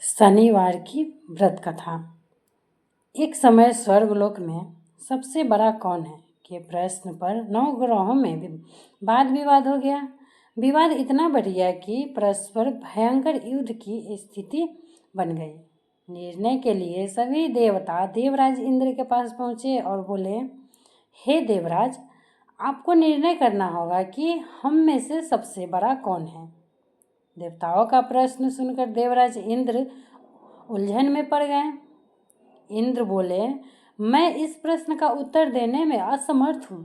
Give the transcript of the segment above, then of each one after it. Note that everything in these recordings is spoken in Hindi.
शनिवार की व्रत कथा। एक समय स्वर्गलोक में सबसे बड़ा कौन है के प्रश्न पर 9 ग्रहों में भी वाद विवाद हो गया। विवाद इतना बढ़ गया कि परस्पर भयंकर युद्ध की स्थिति बन गई। निर्णय के लिए सभी देवता देवराज इंद्र के पास पहुंचे और बोले, हे देवराज, आपको निर्णय करना होगा कि हम में से सबसे बड़ा कौन है। देवताओं का प्रश्न सुनकर देवराज इंद्र उलझन में पड़ गए। इंद्र बोले, मैं इस प्रश्न का उत्तर देने में असमर्थ हूँ।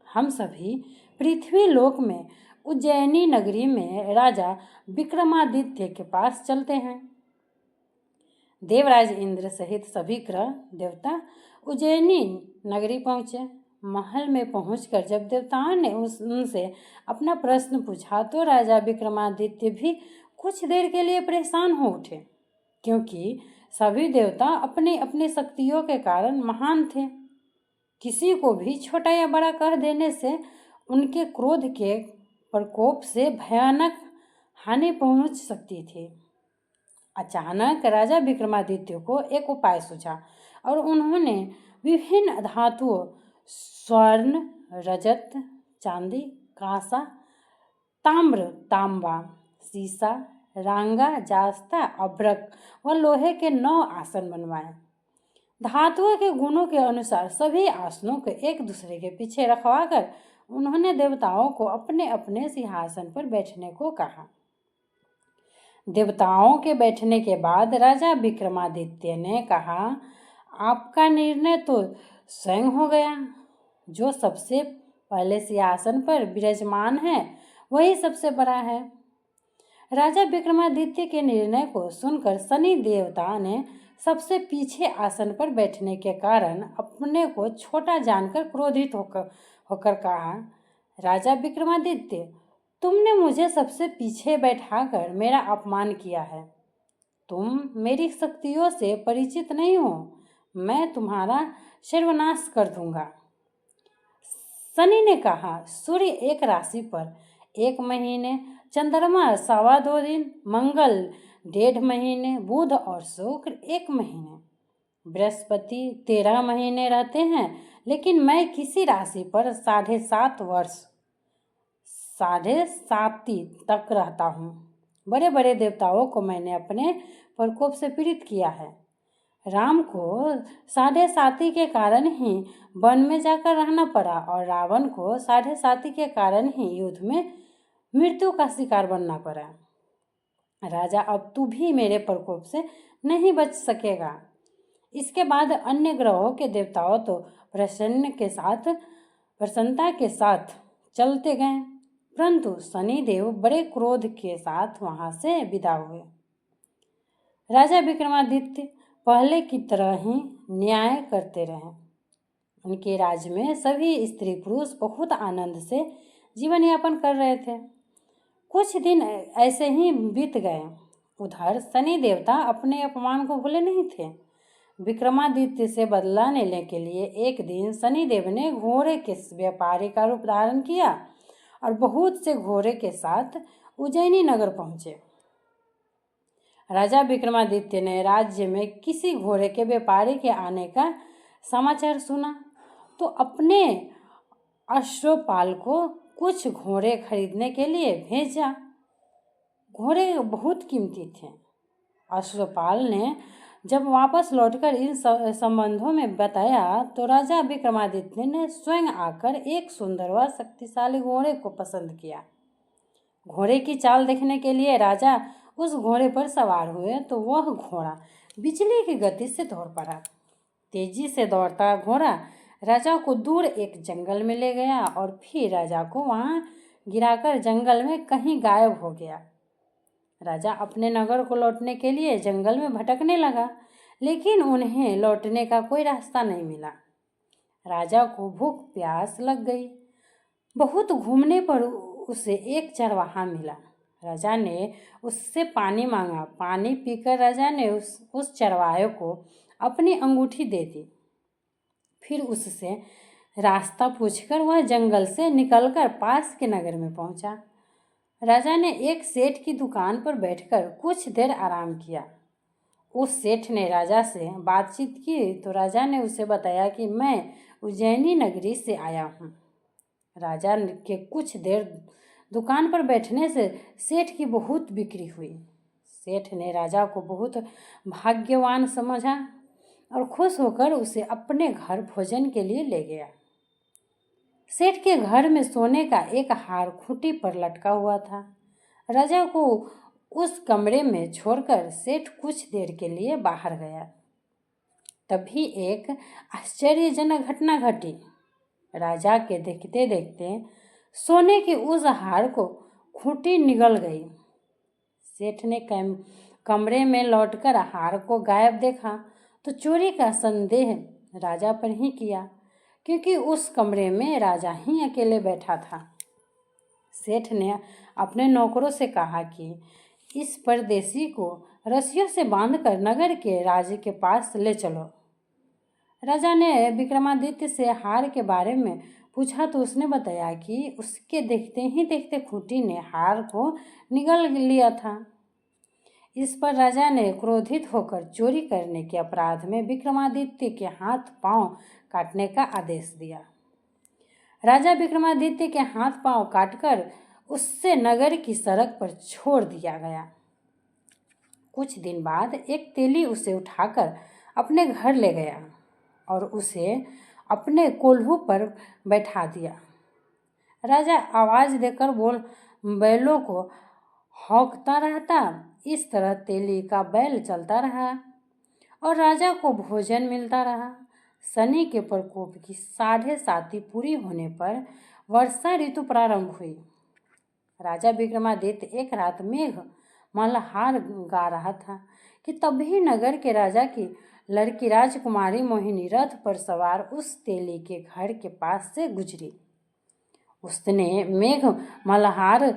हम सभी पृथ्वी लोक में उज्जैनी नगरी में राजा विक्रमादित्य के पास चलते हैं। देवराज इंद्र सहित सभी ग्रह देवता उज्जैनी नगरी पहुँचे। महल में पहुंचकर जब देवताओं ने उनसे अपना प्रश्न पूछा तो राजा विक्रमादित्य भी कुछ देर के लिए परेशान हो उठे, क्योंकि सभी देवता अपनी अपनी शक्तियों के कारण महान थे। किसी को भी छोटा या बड़ा कह देने से उनके क्रोध के प्रकोप से भयानक हानि पहुंच सकती थी। अचानक राजा विक्रमादित्य को एक उपाय सूझा और उन्होंने विभिन्न धातुओं स्वर्ण, रजत, चांदी, कांसा, ताम्र, तांबा, सीसा, रांगा, जास्ता, अभ्रक व लोहे के 9 आसन बनवाए। धातुओं के गुणों के अनुसार सभी आसनों को एक दूसरे के पीछे रखवाकर उन्होंने देवताओं को अपने अपने सिंहासन पर बैठने को कहा। देवताओं के बैठने के बाद राजा विक्रमादित्य ने कहा, आपका निर्णय तो स्वयं हो गया। जो सबसे पहले सिंहासन पर विराजमान है वही सबसे बड़ा है। राजा विक्रमादित्य के निर्णय को सुनकर शनि देवता ने सबसे पीछे आसन पर बैठने के कारण अपने को छोटा जानकर क्रोधित होकर कहा, राजा विक्रमादित्य, तुमने मुझे सबसे पीछे बैठाकर मेरा अपमान किया है। तुम मेरी शक्तियों से परिचित नहीं हो। मैं तुम्हारा सर्वनाश कर दूंगा। शनि ने कहा, सूर्य एक राशि पर 1 महीने, चंद्रमा 2.25 दिन, मंगल 1.5 महीने, बुध और शुक्र 1 महीने, बृहस्पति 13 महीने रहते हैं, लेकिन मैं किसी राशि पर 7.5 वर्ष 7.5 तक रहता हूँ। बड़े बड़े देवताओं को मैंने अपने प्रकोप से पीड़ित किया है। राम को 7.5 के कारण ही वन में जाकर रहना पड़ा और रावण को 7.5 के कारण ही युद्ध में मृत्यु का शिकार बनना पड़ा। राजा, अब तू भी मेरे प्रकोप से नहीं बच सकेगा। इसके बाद अन्य ग्रहों के देवताओं तो प्रसन्नता के साथ चलते गए, परंतु शनिदेव बड़े क्रोध के साथ वहां से विदा हुए। राजा विक्रमादित्य पहले की तरह ही न्याय करते रहे। उनके राज्य में सभी स्त्री पुरुष बहुत आनंद से जीवन यापन कर रहे थे। कुछ दिन ऐसे ही बीत गए। उधर शनि देवता अपने अपमान को भूले नहीं थे। विक्रमादित्य से बदला लेने के लिए एक दिन शनिदेव ने घोड़े के व्यापारी का रूप धारण किया और बहुत से घोड़े के साथ उज्जैनी नगर पहुंचे। राजा विक्रमादित्य ने राज्य में किसी घोड़े के व्यापारी के आने का समाचार सुना तो अपने अश्वपाल को कुछ घोड़े खरीदने के लिए भेजा। घोड़े बहुत कीमती थे। अश्वपाल ने जब वापस लौटकर इन संबंधों में बताया तो राजा विक्रमादित्य ने स्वयं आकर एक सुंदर व शक्तिशाली घोड़े को पसंद किया। घोड़े की चाल देखने के लिए राजा उस घोड़े पर सवार हुए तो वह घोड़ा बिजली की गति से दौड़ पड़ा। तेजी से दौड़ता घोड़ा राजा को दूर एक जंगल में ले गया और फिर राजा को वहां गिराकर जंगल में कहीं गायब हो गया। राजा अपने नगर को लौटने के लिए जंगल में भटकने लगा, लेकिन उन्हें लौटने का कोई रास्ता नहीं मिला। राजा को भूख प्यास लग गई। बहुत घूमने पर उसे एक चरवाहा मिला। राजा ने उससे पानी मांगा। पानी पीकर राजा ने उस चरवाहे को अपनी अंगूठी दे दी। फिर उससे रास्ता पूछकर वह जंगल से निकलकर पास के नगर में पहुंचा। राजा ने एक सेठ की दुकान पर बैठकर कुछ देर आराम किया। उस सेठ ने राजा से बातचीत की तो राजा ने उसे बताया कि मैं उज्जैनी नगरी से आया हूँ। राजा के कुछ देर दुकान पर बैठने से सेठ की बहुत बिक्री हुई। सेठ ने राजा को बहुत भाग्यवान समझा और खुश होकर उसे अपने घर भोजन के लिए ले गया। सेठ के घर में सोने का एक हार खूंटी पर लटका हुआ था। राजा को उस कमरे में छोड़कर सेठ कुछ देर के लिए बाहर गया। तभी एक आश्चर्यजनक घटना घटी। राजा के देखते देखते सोने के उस हार को खूंटी निगल गई। सेठ ने कमरे में लौटकर हार को गायब देखा तो चोरी का संदेह राजा पर ही किया, क्योंकि उस कमरे में राजा ही अकेले बैठा था। सेठ ने अपने नौकरों से कहा कि इस परदेसी को रस्सियों से बांधकर नगर के राजा के पास ले चलो। राजा ने विक्रमादित्य से हार के बारे में पूछा तो उसने बताया कि उसके देखते ही देखते खूंटी ने हार को निगल लिया था। इस पर राजा ने क्रोधित होकर चोरी करने के अपराध में विक्रमादित्य के हाथ पांव काटने का आदेश दिया। राजा विक्रमादित्य के हाथ पांव काटकर उससे नगर की सड़क पर छोड़ दिया गया। कुछ दिन बाद एक तेली उसे उठाकर अपने घर ले गया और उसे अपने कोल्हू पर बैठा दिया। राजा आवाज़ देकर बैलों को हौंकता रहता। इस तरह तेली का बैल चलता रहा और राजा को भोजन मिलता रहा। शनि के प्रकोप की 7.5 पूरी होने पर वर्षा ऋतु प्रारंभ हुई। राजा विक्रमादित्य एक रात मेघ मल्हार गा रहा था कि तभी नगर के राजा की लड़की राजकुमारी मोहिनी रथ पर सवार उस तेली के घर के पास से गुजरी। उसने मेघ मल्हार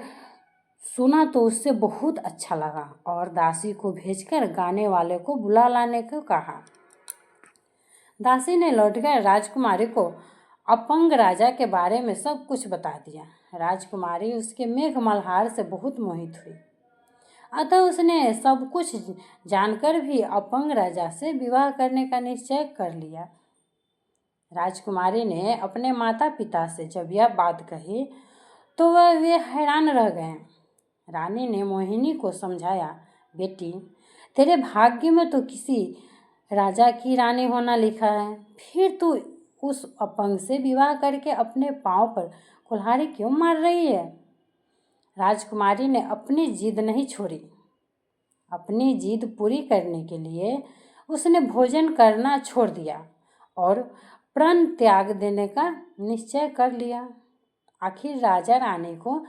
सुना तो उससे बहुत अच्छा लगा और दासी को भेजकर गाने वाले को बुला लाने को कहा। दासी ने लौटकर राजकुमारी को अपंग राजा के बारे में सब कुछ बता दिया। राजकुमारी उसके मेघ मल्हार से बहुत मोहित हुई, अतः उसने सब कुछ जानकर भी अपंग राजा से विवाह करने का निश्चय कर लिया। राजकुमारी ने अपने माता पिता से जब यह बात कही तो वे हैरान रह गए। रानी ने मोहिनी को समझाया, बेटी, तेरे भाग्य में तो किसी राजा की रानी होना लिखा है, फिर तू उस अपंग से विवाह करके अपने पांव पर कुल्हाड़ी क्यों मार रही है? राजकुमारी ने अपनी जिद नहीं छोड़ी। अपनी जिद पूरी करने के लिए उसने भोजन करना छोड़ दिया और प्राण त्याग देने का निश्चय कर लिया। आखिर राजा रानी को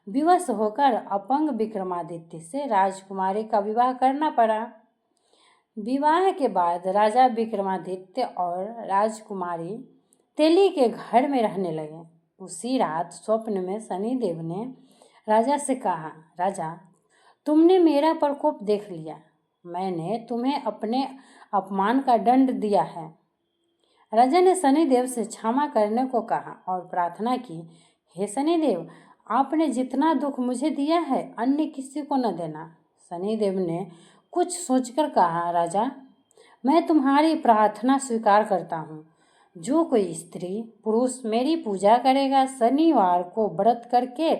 विवश होकर अपंग विक्रमादित्य से राजकुमारी का विवाह करना पड़ा। विवाह के बाद राजा विक्रमादित्य और राजकुमारी तेली के घर में रहने लगे। उसी रात स्वप्न में शनिदेव ने राजा से कहा, राजा, तुमने मेरा प्रकोप देख लिया। मैंने तुम्हें अपने अपमान का दंड दिया है। राजा ने शनिदेव से क्षमा करने को कहा और प्रार्थना की, हे शनिदेव, आपने जितना दुख मुझे दिया है अन्य किसी को न देना। शनिदेव ने कुछ सोचकर कहा, राजा, मैं तुम्हारी प्रार्थना स्वीकार करता हूँ। जो कोई स्त्री पुरुष मेरी पूजा करेगा, शनिवार को व्रत करके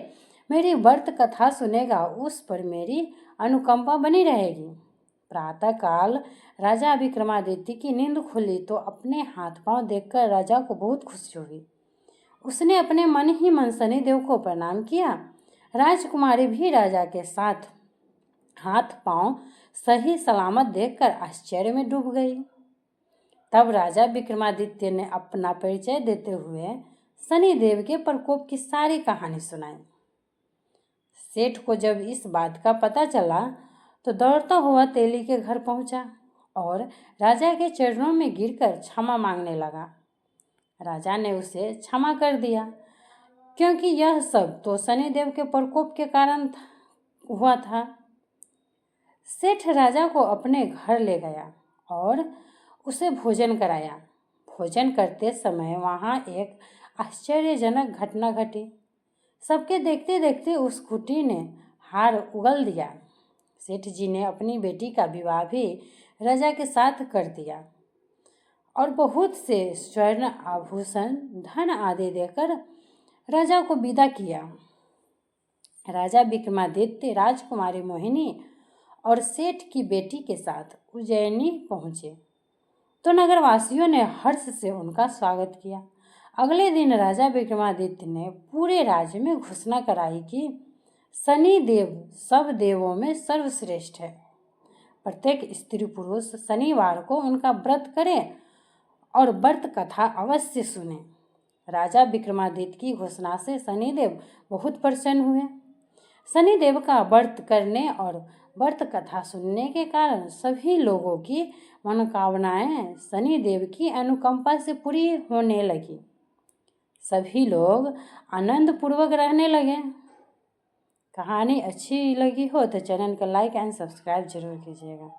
मेरी व्रत कथा सुनेगा, उस पर मेरी अनुकंपा बनी रहेगी। प्रातःकाल राजा विक्रमादित्य की नींद खुली तो अपने हाथ पांव देखकर राजा को बहुत खुशी हुई। उसने अपने मन ही मन शनिदेव को प्रणाम किया। राजकुमारी भी राजा के साथ हाथ पांव सही सलामत देखकर आश्चर्य में डूब गई। तब राजा विक्रमादित्य ने अपना परिचय देते हुए शनिदेव के प्रकोप की सारी कहानी सुनाई। सेठ को जब इस बात का पता चला तो दौड़ता हुआ तेली के घर पहुंचा और राजा के चरणों में गिरकर क्षमा मांगने लगा। राजा ने उसे क्षमा कर दिया, क्योंकि यह सब तो शनिदेव के प्रकोप के कारण हुआ था। सेठ राजा को अपने घर ले गया और उसे भोजन कराया। भोजन करते समय वहाँ एक आश्चर्यजनक घटना घटी। सबके देखते देखते उस खूंटी ने हार उगल दिया। सेठ जी ने अपनी बेटी का विवाह भी राजा के साथ कर दिया और बहुत से स्वर्ण आभूषण धन आदि देकर राजा को विदा किया। राजा विक्रमादित्य राजकुमारी मोहिनी और सेठ की बेटी के साथ उज्जैनी पहुंचे तो नगरवासियों ने हर्ष से उनका स्वागत किया। अगले दिन राजा विक्रमादित्य ने पूरे राज्य में घोषणा कराई कि शनि देव सब देवों में सर्वश्रेष्ठ है। प्रत्येक स्त्री पुरुष शनिवार को उनका व्रत करे और व्रत कथा अवश्य सुने। राजा विक्रमादित्य की घोषणा से शनिदेव बहुत प्रसन्न हुए। शनिदेव का व्रत करने और व्रत कथा सुनने के कारण सभी लोगों की मनोकामनाएं शनिदेव की अनुकंपा से पूरी होने लगी। सभी लोग आनंद पूर्वक रहने लगे। कहानी अच्छी लगी हो तो चैनल को लाइक एंड सब्सक्राइब जरूर कीजिएगा।